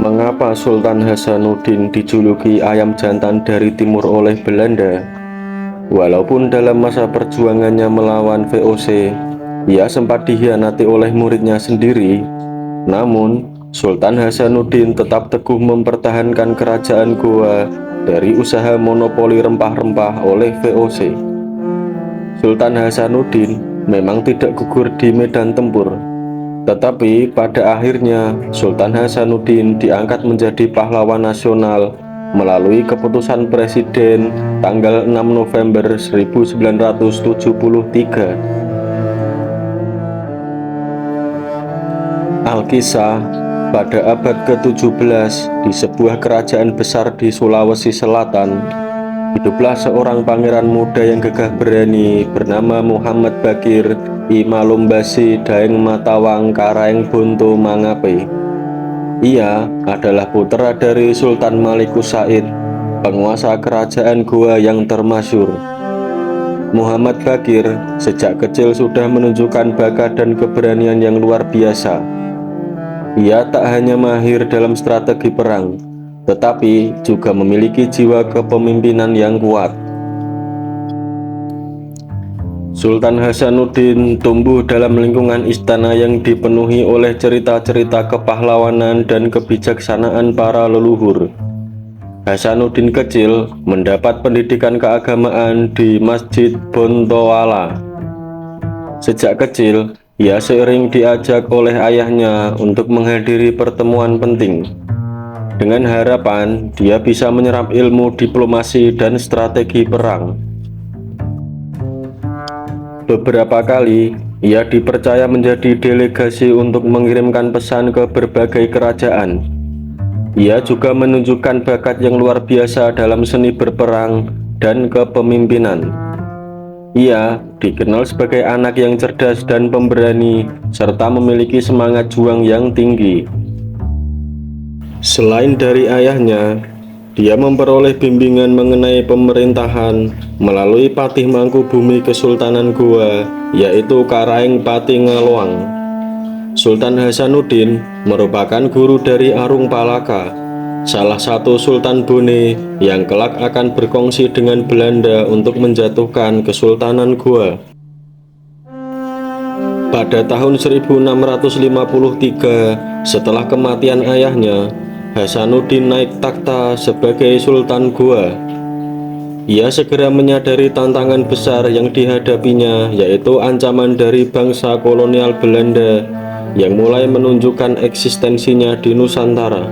Mengapa Sultan Hasanuddin dijuluki ayam jantan dari timur oleh Belanda? Walaupun dalam masa perjuangannya melawan VOC, ia sempat dikhianati oleh muridnya sendiri, namun Sultan Hasanuddin tetap teguh mempertahankan kerajaan Goa dari usaha monopoli rempah-rempah oleh VOC. Sultan Hasanuddin memang tidak gugur di medan tempur, tetapi pada akhirnya Sultan Hasanuddin diangkat menjadi pahlawan nasional melalui keputusan Presiden tanggal 6 November 1973. Alkisah, pada abad ke-17 di sebuah kerajaan besar di Sulawesi Selatan, hiduplah seorang pangeran muda yang gagah berani bernama Muhammad Bakir I Malumbasi Daeng Matawang Karaeng Bonto Mangape. Ia adalah putra dari Sultan Malikus Said, penguasa kerajaan Goa yang termasyhur. Muhammad Bakir sejak kecil sudah menunjukkan bakat dan keberanian yang luar biasa. Ia tak hanya mahir dalam strategi perang, tetapi juga memiliki jiwa kepemimpinan yang kuat. Sultan Hasanuddin tumbuh dalam lingkungan istana yang dipenuhi oleh cerita-cerita kepahlawanan dan kebijaksanaan para leluhur. Hasanuddin kecil mendapat pendidikan keagamaan di Masjid Bontoala. Sejak kecil, ia sering diajak oleh ayahnya untuk menghadiri pertemuan penting, dengan harapan dia bisa menyerap ilmu diplomasi dan strategi perang. Beberapa kali, ia dipercaya menjadi delegasi untuk mengirimkan pesan ke berbagai kerajaan. Ia juga menunjukkan bakat yang luar biasa dalam seni berperang dan kepemimpinan. Ia dikenal sebagai anak yang cerdas dan pemberani, serta memiliki semangat juang yang tinggi. Selain dari ayahnya, dia memperoleh bimbingan mengenai pemerintahan melalui Patih Mangkubumi Kesultanan Goa, yaitu Karaeng Patih Ngaloang. Sultan Hasanuddin merupakan guru dari Arung Palaka, salah satu Sultan Bone yang kelak akan berkongsi dengan Belanda untuk menjatuhkan Kesultanan Goa. Pada tahun 1653, setelah kematian ayahnya, Hasanuddin naik takhta sebagai Sultan Goa. Ia segera menyadari tantangan besar yang dihadapinya, yaitu ancaman dari bangsa kolonial Belanda yang mulai menunjukkan eksistensinya di Nusantara.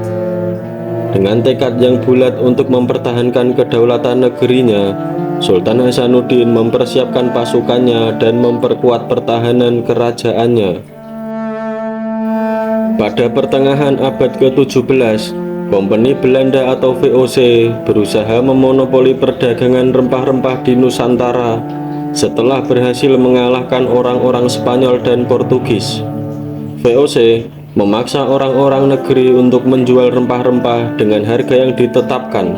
Dengan tekad yang bulat untuk mempertahankan kedaulatan negerinya, Sultan Hasanuddin mempersiapkan pasukannya dan memperkuat pertahanan kerajaannya. Pada pertengahan abad ke-17, Kompeni Belanda atau VOC berusaha memonopoli perdagangan rempah-rempah di Nusantara setelah berhasil mengalahkan orang-orang Spanyol dan Portugis. VOC memaksa orang-orang negeri untuk menjual rempah-rempah dengan harga yang ditetapkan.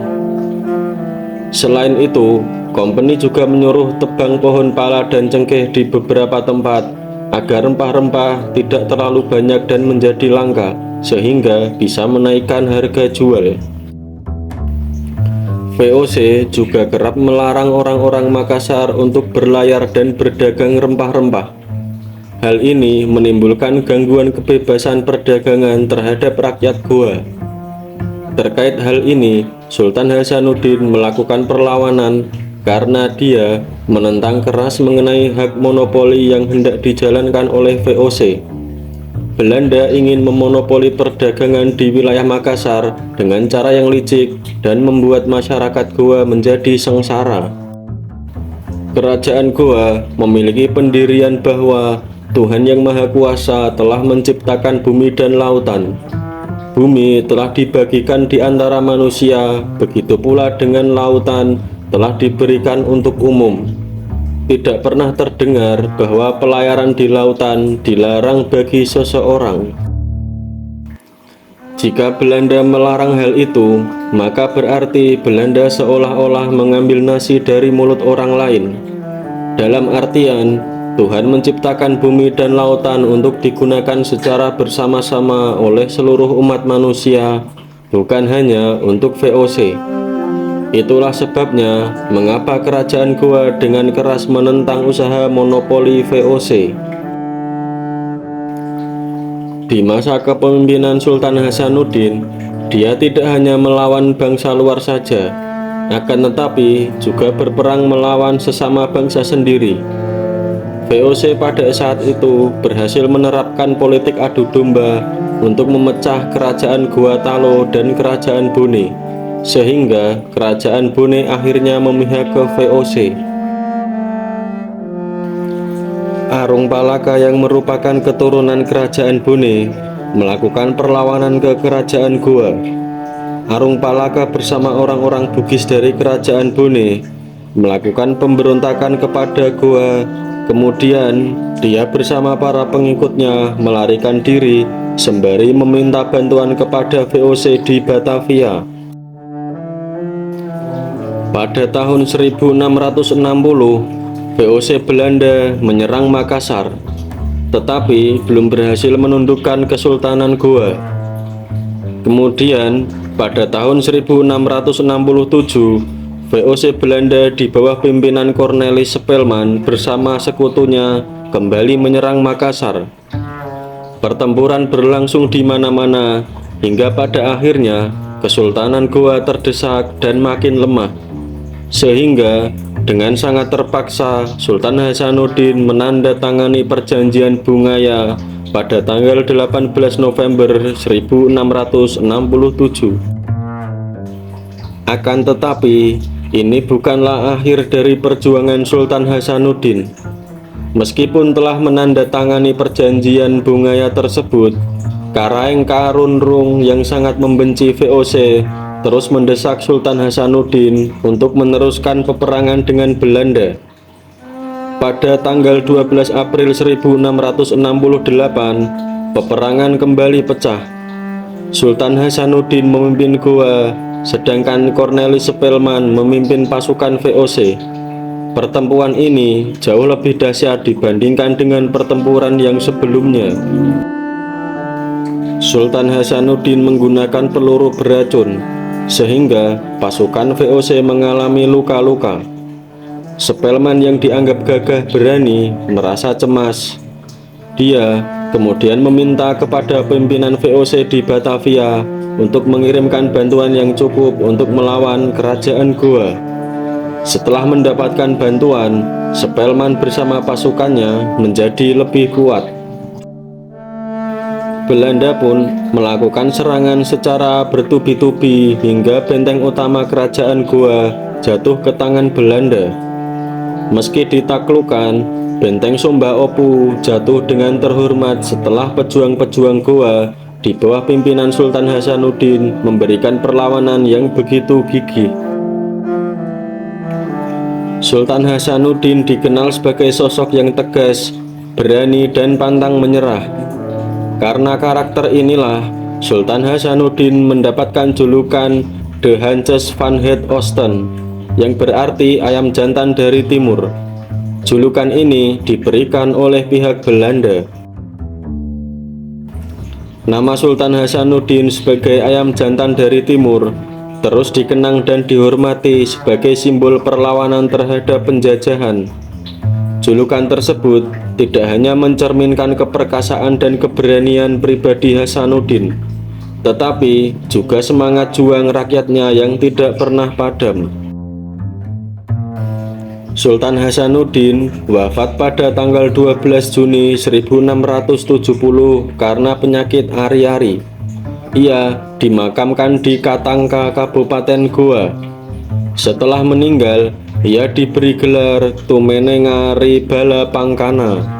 Selain itu, kompeni juga menyuruh tebang pohon pala dan cengkeh di beberapa tempat agar rempah-rempah tidak terlalu banyak dan menjadi langka, sehingga bisa menaikkan harga jual. VOC juga kerap melarang orang-orang Makassar untuk berlayar dan berdagang rempah-rempah. Hal ini menimbulkan gangguan kebebasan perdagangan terhadap rakyat Goa. Terkait hal ini, Sultan Hasanuddin melakukan perlawanan karena dia menentang keras mengenai hak monopoli yang hendak dijalankan oleh VOC. Belanda ingin memonopoli perdagangan di wilayah Makassar dengan cara yang licik dan membuat masyarakat Goa menjadi sengsara. Kerajaan Goa memiliki pendirian bahwa Tuhan Yang Maha Kuasa telah menciptakan bumi dan lautan. Bumi telah dibagikan di antara manusia, begitu pula dengan lautan telah diberikan untuk umum. Tidak pernah terdengar bahwa pelayaran di lautan dilarang bagi seseorang. Jika Belanda melarang hal itu, maka berarti Belanda seolah-olah mengambil nasi dari mulut orang lain. Dalam artian, Tuhan menciptakan bumi dan lautan untuk digunakan secara bersama-sama oleh seluruh umat manusia, bukan hanya untuk VOC. Itulah sebabnya mengapa kerajaan Goa dengan keras menentang usaha monopoli VOC. Di masa kepemimpinan Sultan Hasanuddin, dia tidak hanya melawan bangsa luar saja, akan tetapi juga berperang melawan sesama bangsa sendiri. VOC pada saat itu berhasil menerapkan politik adu domba untuk memecah kerajaan Gua Talo dan kerajaan Bone, sehingga kerajaan Bone akhirnya memihak ke VOC. Arung Palaka yang merupakan keturunan kerajaan Bone melakukan perlawanan ke kerajaan Goa. Arung Palaka bersama orang-orang Bugis dari kerajaan Bone melakukan pemberontakan kepada Goa. Kemudian dia bersama para pengikutnya melarikan diri sembari meminta bantuan kepada VOC di Batavia. Pada tahun 1660, VOC Belanda menyerang Makassar, tetapi belum berhasil menundukkan Kesultanan Goa. Kemudian pada tahun 1667, VOC Belanda di bawah pimpinan Cornelis Spelman bersama sekutunya kembali menyerang Makassar. Pertempuran berlangsung di mana-mana hingga pada akhirnya Kesultanan Goa terdesak dan makin lemah. Sehingga dengan sangat terpaksa Sultan Hasanuddin menandatangani perjanjian Bungaya pada tanggal 18 November 1667. Akan tetapi, ini bukanlah akhir dari perjuangan Sultan Hasanuddin. Meskipun telah menandatangani perjanjian Bungaya tersebut, Karaeng Karunrung yang sangat membenci VOC terus mendesak Sultan Hasanuddin untuk meneruskan peperangan dengan Belanda. Pada tanggal 12 April 1668, peperangan kembali pecah. Sultan Hasanuddin memimpin Goa, sedangkan Cornelis Spelman memimpin pasukan VOC. Pertempuran ini jauh lebih dahsyat dibandingkan dengan pertempuran yang sebelumnya. Sultan Hasanuddin menggunakan peluru beracun, sehingga pasukan VOC mengalami luka-luka. Spelman yang dianggap gagah berani merasa cemas. Dia kemudian meminta kepada pimpinan VOC di Batavia untuk mengirimkan bantuan yang cukup untuk melawan kerajaan Goa. Setelah mendapatkan bantuan, Spelman bersama pasukannya menjadi lebih kuat. Belanda pun melakukan serangan secara bertubi-tubi hingga benteng utama kerajaan Goa jatuh ke tangan Belanda. Meski ditaklukkan, benteng Sumba Opu jatuh dengan terhormat setelah pejuang-pejuang Goa di bawah pimpinan Sultan Hasanuddin memberikan perlawanan yang begitu gigih. Sultan Hasanuddin dikenal sebagai sosok yang tegas, berani dan pantang menyerah. Karena karakter inilah, Sultan Hasanuddin mendapatkan julukan The Hansjes van het Oosten, yang berarti ayam jantan dari timur. Julukan ini diberikan oleh pihak Belanda. Nama Sultan Hasanuddin sebagai ayam jantan dari timur terus dikenang dan dihormati sebagai simbol perlawanan terhadap penjajahan. Julukan tersebut tidak hanya mencerminkan keperkasaan dan keberanian pribadi Hasanuddin, tetapi juga semangat juang rakyatnya yang tidak pernah padam. Sultan Hasanuddin wafat pada tanggal 12 Juni 1670 karena penyakit ari-ari. Ia dimakamkan di Katangka, Kabupaten Goa. Setelah meninggal, ia diberi gelar Tumenengari Bala Pangkana.